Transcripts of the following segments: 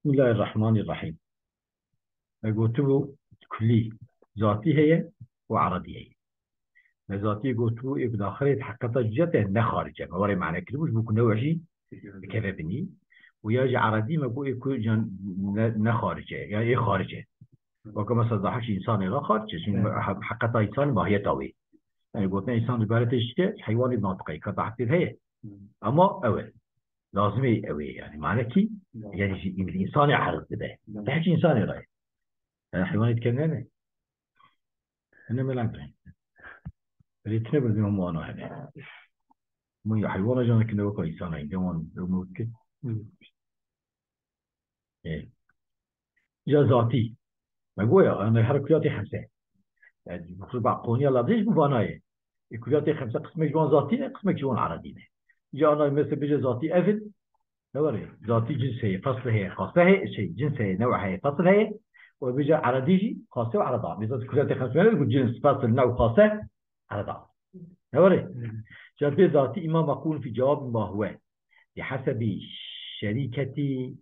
بسم الله الرحمن الرحيم. قلتو كلي ذاتي هي وعرضي هي. ذاتي قلتو إبدا خريط حقيقة جدا لا خارجة ما وري معنى كده مش بكون نوعي كذا بني ويجي عرضي ما بقول يكون جن لا خارجة يعني إيه خارجة وكما صدقش إنسان لا خارجة حقيقة إنسان ما هي توي يعني قلنا إنسان عبارة الشيء حيوان ناطقي كتحت هي أما أول لازم أوي يعني معنى كي يعني الإنسان يعرض ده تحكي إنسان رأي الحيوان يتكلم أنا ملان الاثنين بدهم موانا هنا مو حيوان جانا كنا وكا إنسان عندهم ممكن إيه جا ذاتي ما قوي أنا حركاتي خمسة يعني المفروض بعقوني الله ليش مباناية الكليات خمسة قسمك جوان ذاتي قسمك جوان عرضينه جا أنا مثل بيجي ذاتي أفل نوري ذاتي جنسية فصل هي خاصة هي شيء جنسية نوع هي فصل هي وبيجي عرضيجي خاصة وعرضها مثل الكليات خمسة يقول جنس فصل نوع خاصة عرضها نوري جاب ذاتي إما مقول في جواب ما هو بحسب شركة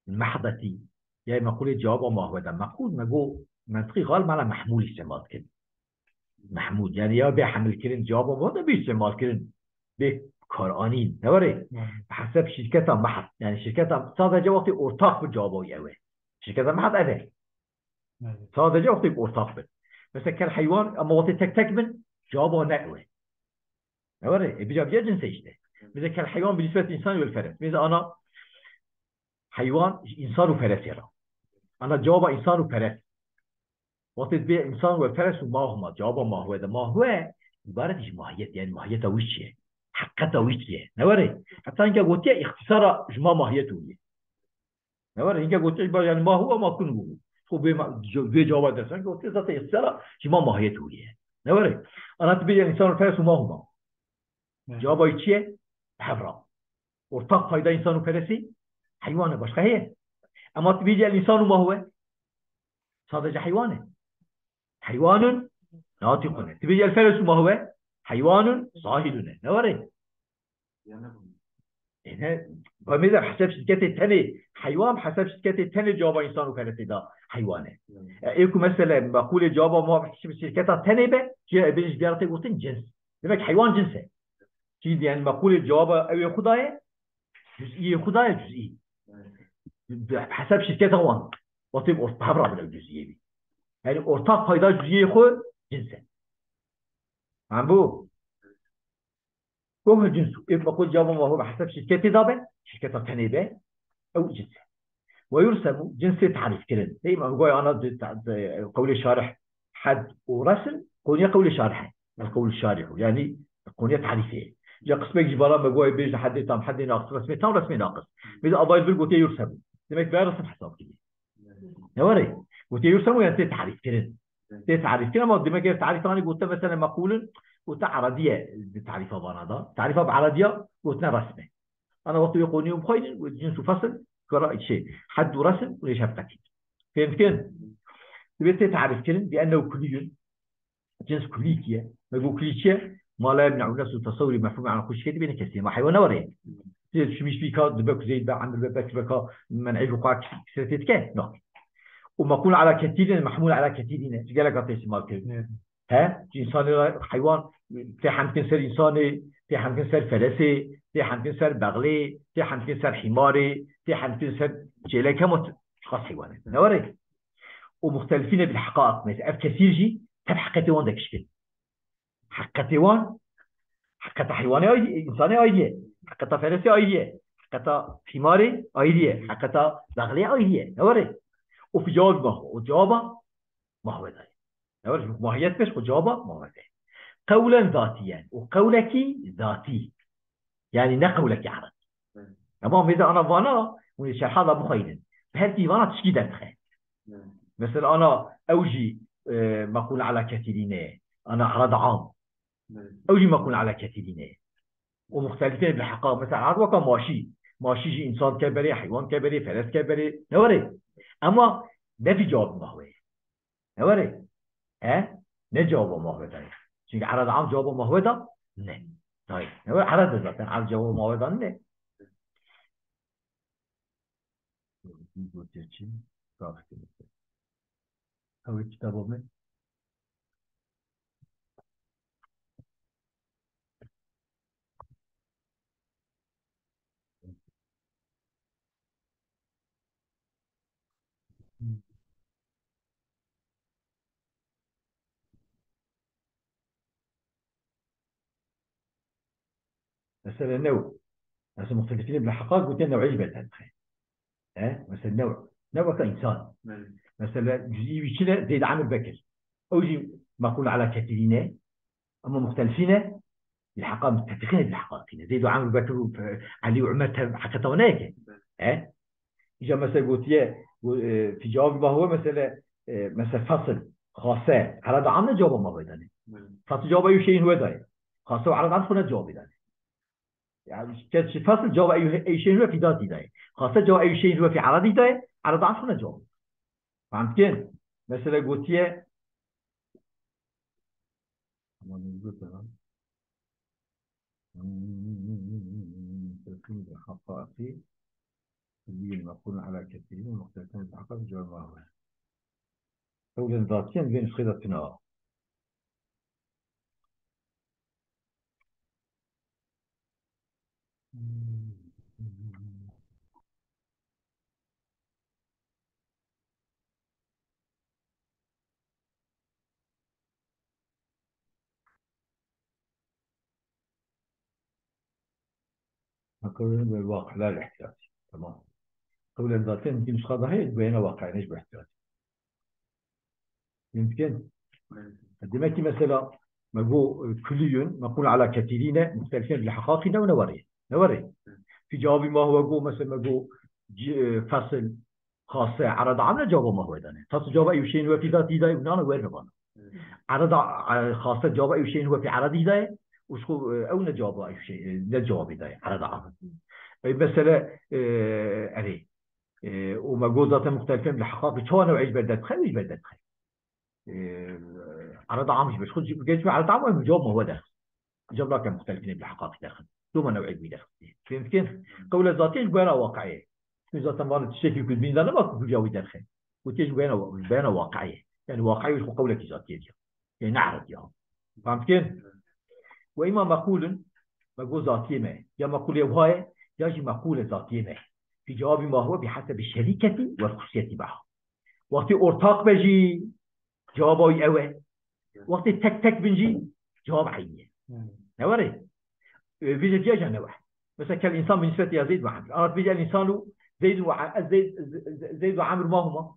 المحضة يعني مقولة جواب ما هو ده مقول ما جو منطقي غالب على محمول استعمال كده محمود يعني يا بيحمل كلمة جواب ما هو ده بيستعمال كلمة بكارانين نوري بحسب شركة محض يعني شركة صادق وقت أرتاق بالجواب يا شركة محض أبدا صادق وقت أرتاق بال بس كالحيوان أما وقت تكمل جوابه نقوي نوري بيجاب جنس إيش مثل كالحيوان بالنسبة للإنسان والفرس مثل أنا حيوان إنسان وفرس يرى أنا جواب إنسان وفرس وقت تبيع إنسان وفرس وما هما جوابه ما هو ده ما هو عبارة عن ماهية يعني ماهية ويشية حقته ويشية نوري حتى إنك قلت اختصار جمع ماهيته نوري إنك قلت يعني ما هو ما كن هو هو بجواب درسان قلت ذات اختصار جمع ماهيته نوري أنا تبيع إنسان وفرس وما هما جوابه يشية حبرا ورتق فايدة إنسان وفرسي حيوان باش هي أما تبيع الإنسان وما هو صادق حيوانه حيوان ناطق تبيج الفرس ما هو حيوان صاهل نوري هنا فماذا حسب شركة الثاني حيوان حسب شركة الثاني جواب إنسان وفرس ده حيوانه إيكو مثلا بقول جواب ما حسب شركة الثاني به جاء بيج بيعطي وطن جنس لذلك حيوان جنسه شيء يعني بقول الجواب أو خدايا جزئية خدايا جزئي حسب شركة وان وطيب أرتبط بالجزئية دي يعني أرتاق فايدة جزئية خو جنسه عم بو كم جنسه إما قل جواب ما هو بحسب شركة ضابط شركة التنبيه أو جنسه ويرسم جنس تعريف كلمة زي ما بقول أنا قول الشارح حد ورسم قول قول شارح القول الشارح يعني قول تعريفية جا قسمك جبارا بقول بيج حد تام حد ناقص رسمي تام رسمي ناقص إذا أبايل بالقوة يرسم دمك بيرسم حساب كده نوري قلت يرسم يعني تعريف كلمة تعريف كلمة ما دمك تعريف ثاني قلت مثلا مقول قلت عرضية تعريفها بنادا تعريفها بعرضية قلتنا رسمه أنا وقت يقولني بخير والجنس فصل قراءة شيء حد ورسم وليش هفتكر فهمت كده؟ تبي تعرف كده بأنه كلي جنس كليكية ما يقول كليكية ما لا يمنع الناس التصور مفهوم عن كل شيء بين كثير ما حيوان وريه شو مش فيك دبك زيد بقى عند الباب بك منع الوقاع كثير كده نعم ومقول على كثير محمول على كثير قال لك أعطيه اسمه كده ها إنسان حيوان في حمكن سر إنساني في حمكن سر فلسي في حمكن سر بغلي في حمكن سر حماري في حمكن سر جيلي كم خاص حيوانات نوري ومختلفين بالحقائق مثل أف كثير جي تب حقتي داك الشكل حقتي حقتها حيواني أي إنساني أيديه حقتها فلسي أيديه حقتها حماري أيديه حقتها بغلي أيديه نوري وفي جواب ما هو وجوابه ما هو ذلك نوري ماهيت بس وجوابه ما هو ذلك قولا ذاتيا وقولك ذاتي يعني نقولك عرض تمام إذا أنا فانا ونشرح هذا بخير بهذه فانا تشكيد أدخل مثل أنا أوجي مقول على كثيرين أنا عرض عام أوجي مقول على كثيرين ومختلفين بالحقائق مثلا عرض وكان ماشي جي إنسان كبري حيوان كبري فرس كبري نوري أما ما في جواب ما هو نوري ها نجاوب ما هو ده شيء عرض عام جواب ما هو ده نه طيب هو عرض ذات عرض جواب ما هو ده نه قلت شيء صافي كده هو الكتاب من مثلا نوع ناس مختلفين بالحقائق قلت لنا نوعية بيتها مثلا نوع كإنسان مثلا جزئي كده زي عامل بكر أوجي مقول على كثيرين أما مختلفين الحقائق متفقين بالحقائق زي عامل بكر علي وعمر حكته هناك إجا مثلا قلت في جواب ما هو مثلا فصل خاصة على دعمنا جواب ما هو يعني فصل جواب أي شيء هو ده خاصة على دعم خنا جواب ده يعني كان فصل جواب أي شيء هو في ذاتي ده خاصة جواب أي شيء هو في عرضي ده على دعم خنا جواب فهمت كيف مثلا قلت تلقين الحقائق اللي المقول على كثيرين مختلفين الحقائق جواب ما هو أولا ذاتيا بين خيرتنا نقول بالواقع لا الاحتياطي تمام قولا ذاتيا يمكن نسخة ظاهرة بين واقع ليش باحتياطي يمكن دمتي مثلا مقول كلي مقول على كثيرين مختلفين بالحقائق نوري في جواب ما هو جو مثلا مقول فصل خاصة عرض عامله جواب ما هو ده فصل جواب أي شيء هو في ذاته ده يبنى وين ربنا عرض خاصة جواب أي شيء هو في عرضه ده وشو أو نجواب أي شيء نجواب ده عرض عام مثلا أري وموجودات مختلفين بالحقائق شو نوعية بدات خير وش بدات خير عرض عام مش خد جيت عرض عام والجواب ما هو ده جاب لك مختلفين بالحقائق داخل ثم نوعية بداخل فهمت كيف؟ قول الذاتين بينها واقعية إذا تمرت الشيء يكون بين ذا ما كنت جاوي داخل وتيجي بينها واقعية يعني واقعية وش قولك ذاتية يعني نعرض يعني فهمت كيف؟ وإما مقول ذاتية ما يا مقولة وهاي يجي مقولة ذاتية ما في جواب ما هو بحسب الشركة والخصوصية معها وقت أرتاق بجي جوابه أول وقت تك بنجي جواب عيني نوري بيجي جاجا نوع مثلا كالإنسان بالنسبة إلى زيد وعمر أنا بيجي الإنسان زيد وعمر ما هما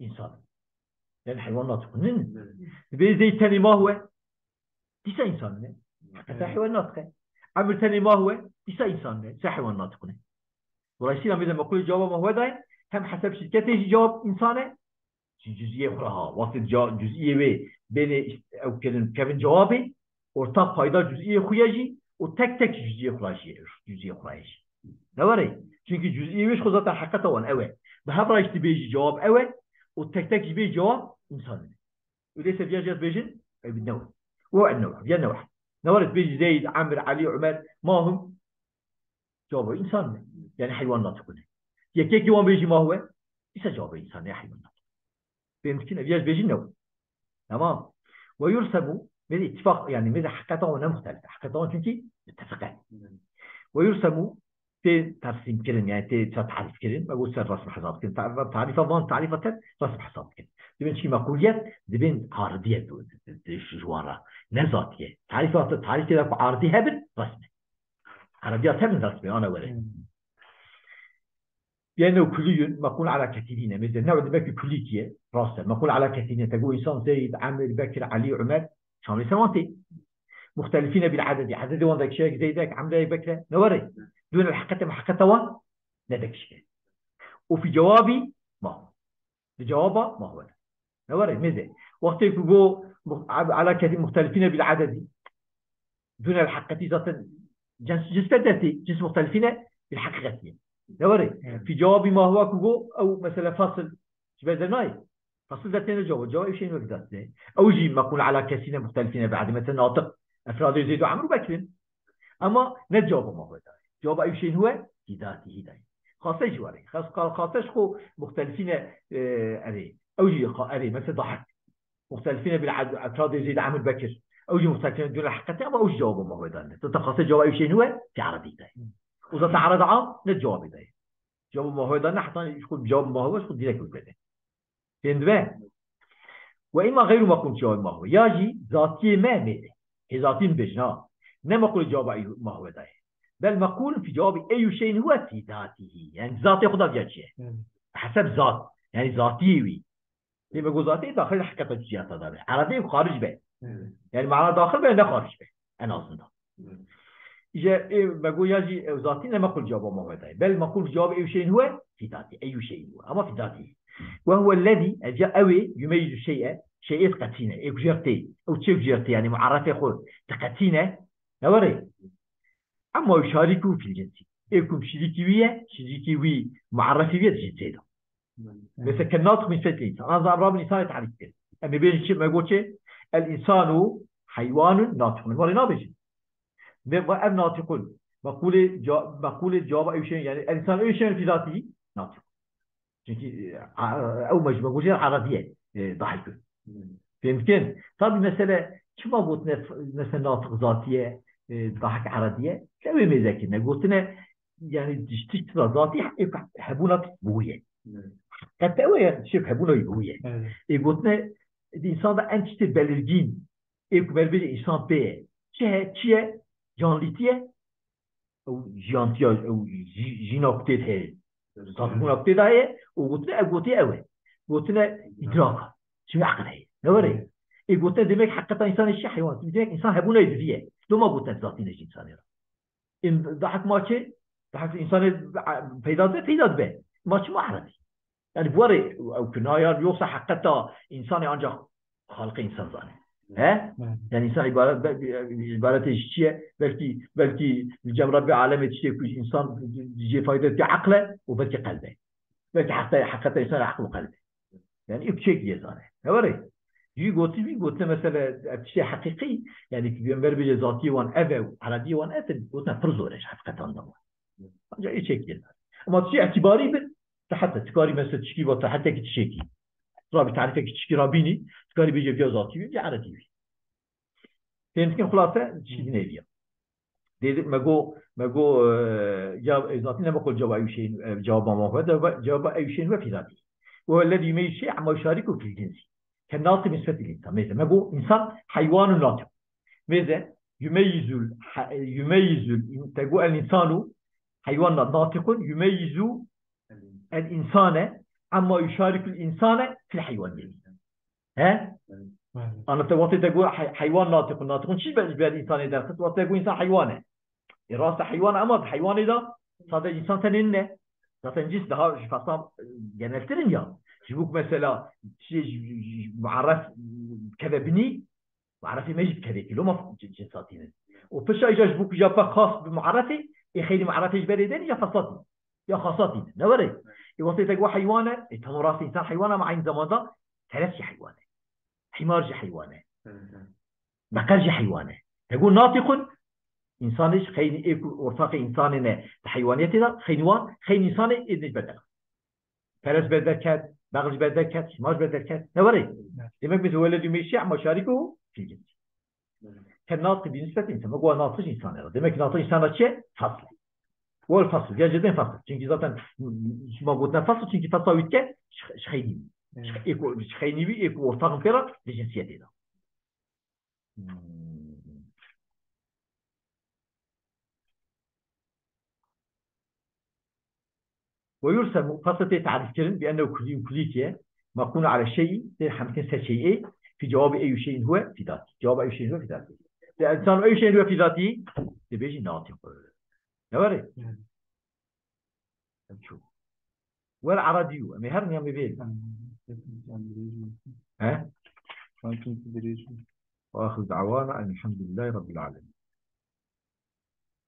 إنسان لأن حيوانات كنن زيد ثاني ما هو ليس إنسان حتى حيوانات عمر ثاني ما هو ليس إنسان حيوانات كنن ورئيسنا مثل ما كل جواب ما هو ده هم حسب شركته يجي جواب إنسانه جزئية أخرى وقت جزئية بين أو كان جوابي ورتاق فايدة جزئية خياجي وتك جزئية خياجي نوري çünkü جزئية مش خذتها حقيقة وان أول بهذا رايش تبيجي جواب أول وتك بيجي جواب إنسان وليس فيها جهة بيجن بالنوع هو النوع فيها نوع نوري تبيجي زيد عمر علي عمر ما هم جواب إنسان يعني حيوانات كلها يكيك يوم بيجي ما هو ليس جواب إنسان يا حيوانات بيمكن أبياج بيجي نوع تمام ويرسم من اتفاق يعني من حقيقة مختلفة حقيقة çünkü اتفقان ويرسم ترسيم كرن يعني تعريف كرن بقول سر رسم حساب كرن تعريف فان تعريفة رسم حساب كرن دبن شيء مقوليات دبن عارضية جوارا نزاتية تعريف كده عارضية هبل رسم عارضية هبل رسم أنا ولا لأنه كلي مقول على كثيرين مثل نوع بكر كلية راسه مقول على كثيرين تقول إنسان زيد عامر بكر علي عمر شامل سماتي مختلفين بالعدد عدد وان ذاك شيء زيدك عمرو بكر نوري دون الحقيقة محققة وان ندك شيء وفي جوابي ما هو الجواب ما هو نوري مثل وقت يقول على كثير مختلفين بالعدد دون الحقيقة ذات جنس بدتي جنس مختلفين بالحقيقة نوري في جوابي ما هو كوجو أو مثلا فاصل شبه ناي فاصل ذاتنا جواب شيء وقت أو جي ما أقول على كثير مختلفين بعد مثلا ناطق أفراد يزيد وعمرو بكر أما نجاوب ما هو ده جواب أي شيء هو في ذاته ده خاصة جواري خاصة خو مختلفين أري أوجي أري مثل ضحك مختلفين بالأفراد يزيد عامل بكر أوجي مختلفين دون الحقيقة أما أوجي جواب ما هو ده تتخاصة جواب أي شيء هو في عربي ده وإذا تعرض عام نتجواب ده جواب ما هو ده حتى يكون جواب ما هو يكون دينك وكذا فهمت بقى وإما غير ما كنت جواب ما هو يجي ذاتي ما ميله هي ذاتي بجنا نما كل جواب ما هو ده بل مقول في جواب أي شيء هو في ذاته يعني ذاتي خدا بيجي حسب ذات يعني ذاتي لما يقول ذاتي داخل حقيقة الجهات هذا عربي وخارج به يعني معنى داخل به لا خارج به أنا أصلا إذا بقول يجي ذاتي لما أقول جواب ما هو ده بل ما أقول جواب أي شيء هو في ذاته أي شيء هو أما في ذاته وهو الذي جاء أوي يميز الشيء شيء قتينة إجرتي أو تجرتي يعني معرفة خود تقتينة نوري أما يشاركوا في الجنس يكون شريكي ويا معرفة ويا الجنس مثل كالناطق من فتح الإنسان أنا ضرب الإنسان تعرف كده أما بين الشيء ما يقول شيء الإنسان حيوان ناطق من ورنا بيجي وأب ناطق مقولة جواب أي شيء يعني الإنسان أي شيء في ذاته ناطق أو مجموعة قلت عربية ضحك فهمت طب مثلا شو ما قلت مثلا ناطق ذاتية ضحك عربية كم مذاكرنا قلتنا يعني تشتري ذاتي حبونا بوية حتى هو شوف حبونا بوية قلتنا الإنسان ده أنت تشتري بالجين يقبل بالإنسان بيه شيء جانليتية أو جانتيا أو جينوكتيت هي صادقون ابتدائي وقلت أول قلتنا إدراك شو عقل هي نوري قلت دمك حقيقة إنسان الشيء حيوان دمك إنسان هبونا يدفيه لو ما قلت ذاتي نجي إنسان إن ضحك ما شيء ضحك إنسان بيداد به ما شو معرفي يعني بوري أو كنايا يوصل حقيقة إنسان أنجح خالق إنسان ظالم ها يعني إنسان عبارة الشيء بلكي الجمرة بعالم الشيء كل إنسان يجي فائدة عقله وبلكي قلبه بلكي حتى إنسان عقله وقلبه يعني بشيء يزانه هوري قلت مثلا الشيء حقيقي يعني بيمر بيجي ذاتي وان أبا عربي وان أتن قلنا فرزورش حقيقة عندنا جاي شيء يزانه أما الشيء اعتباري حتى تكاري مثلا تشكي وقت حتى كتشكي رابي تعرفك تشكي رابيني تكاري بيجي بيا ذاتي بيجي عربي فهمت خلاصة شيء نبيه ديد ما جو جاب ذاتي لما أقول جواب أي شيء جواب ما هو جواب أي شيء هو في ذاته وهو الذي يميز شيء عما يشاركه في الجنس كالناطق من صفة الإنسان مثلا ما جو إنسان حيوان ناطق ماذا يميز تقول الإنسان حيوان ناطق يميز الإنسان عما يشارك الإنسان في الحيوان ها أنا تقول حيوان ناطق شيء بقى الإنسان ده تقول إنسان حيوانه الراس حيوان أمر حيوان ده صار إنسان تنينه تنجس ده فصام جنالترين يا شبوك مثلا شيء معرف كذا بني معرف ما يجيب كذا كيلو ما جنساتين وفش إجا شبوك جاب خاص بمعرفي يخلي معرفي جبريدين يا فصاتي يا خاصاتين نوري يوصي تقول حيوانه يتهم راس إنسان حيوانه مع إن زمان ده ثلاث حيوانه حمار حيوانه بقر حيوانه تقول ناطق إنسانش خيني إيه ورفاق إنساننا حيوانيتنا خينوان خين إنسان إذنش بدل فرس بدل كات بغل بدل كات شماش بدل كات نوري لما مثل ولد يمشي مشاركه في الجنس كالناطق بالنسبة إنسان ما هو ناطق إنسان دمك ناطق إنسان شيء فصل هو الفصل جا جدا فصل çünkü zaten ما قلنا فصل çünkü فصل ويتك شخيني شخيني بي ورفاق فيرا لجنسيتنا ويرسم فصل تعريف كلمة بأنه كلية مقولة على شيء حمتين شيء في جواب أي شيء هو في ذاته جواب أي شيء هو في ذاته الإنسان أي شيء هو في ذاته تبيجي ناطق نوري نشوف والعربي أما هرني أما بيل ها وآخر دعوانا أن الحمد لله رب العالمين.